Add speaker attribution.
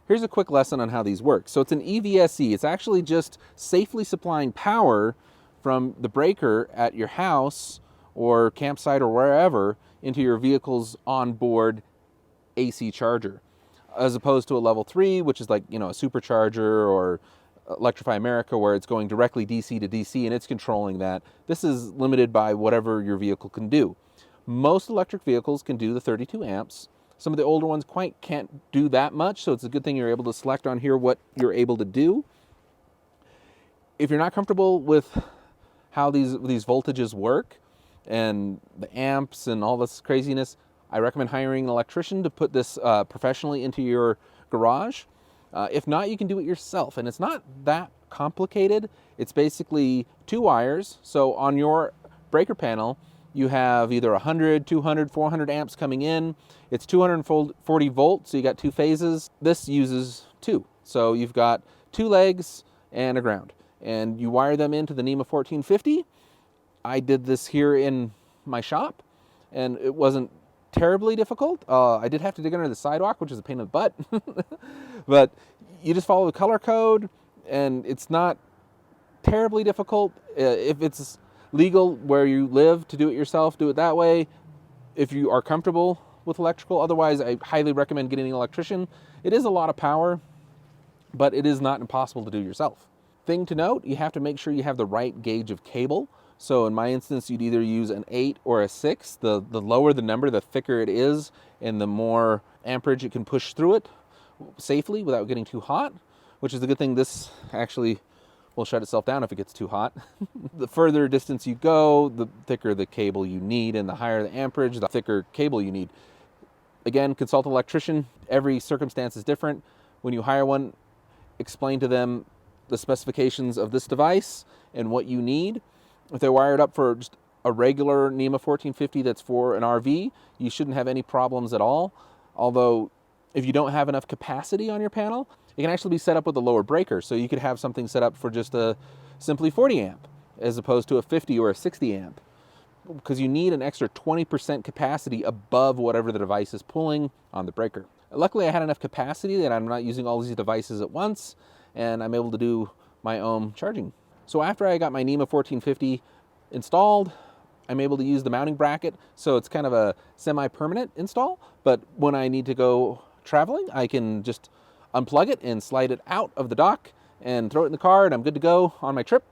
Speaker 1: Here's a quick lesson on how these work. So it's an EVSE. It's actually just safely supplying power from the breaker at your house or campsite or wherever into your vehicle's onboard AC charger, as opposed to a level 3, which is like, a supercharger or Electrify America, where it's going directly DC to DC and it's controlling that. This is limited by whatever your vehicle can do. Most electric vehicles can do the 32 amps. Some of the older ones can't do that much, so it's a good thing you're able to select on here what you're able to do. If you're not comfortable with how these voltages work and the amps and all this craziness, I recommend hiring an electrician to put this professionally into your garage. If not, you can do it yourself, and it's not that complicated. It's basically 2 wires. So on your breaker panel, you have either 100, 200, 400 amps coming in. It's 240 volts, so you got 2 phases. This uses 2. So you've got 2 legs and a ground. And you wire them into the NEMA 1450. I did this here in my shop, and it wasn't terribly difficult. I did have to dig under the sidewalk, which is a pain in the butt. But you just follow the color code, and it's not terribly difficult. If it's legal where you live to do it yourself, do it that way. If you are comfortable with electrical, otherwise I highly recommend getting an electrician. It is a lot of power, but it is not impossible to do yourself. Thing to note, you have to make sure you have the right gauge of cable. So in my instance, you'd either use an 8 or a 6. The lower the number, the thicker it is, and the more amperage it can push through it safely without getting too hot, which is a good thing. This actually will shut itself down if it gets too hot. The further distance you go, the thicker the cable you need, and the higher the amperage, the thicker cable you need. Again, consult an electrician. Every circumstance is different. When you hire one, explain to them the specifications of this device and what you need. If they're wired up for just a regular NEMA 1450 that's for an RV, you shouldn't have any problems at all. Although, if you don't have enough capacity on your panel, it can actually be set up with a lower breaker. So you could have something set up for just a simply 40 amp as opposed to a 50 or a 60 amp, because you need an extra 20% capacity above whatever the device is pulling on the breaker. Luckily, I had enough capacity that I'm not using all these devices at once, and I'm able to do my own charging. So after I got my NEMA 1450 installed, I'm able to use the mounting bracket, so it's kind of a semi-permanent install, but when I need to go traveling, I can just unplug it and slide it out of the dock and throw it in the car, and I'm good to go on my trip.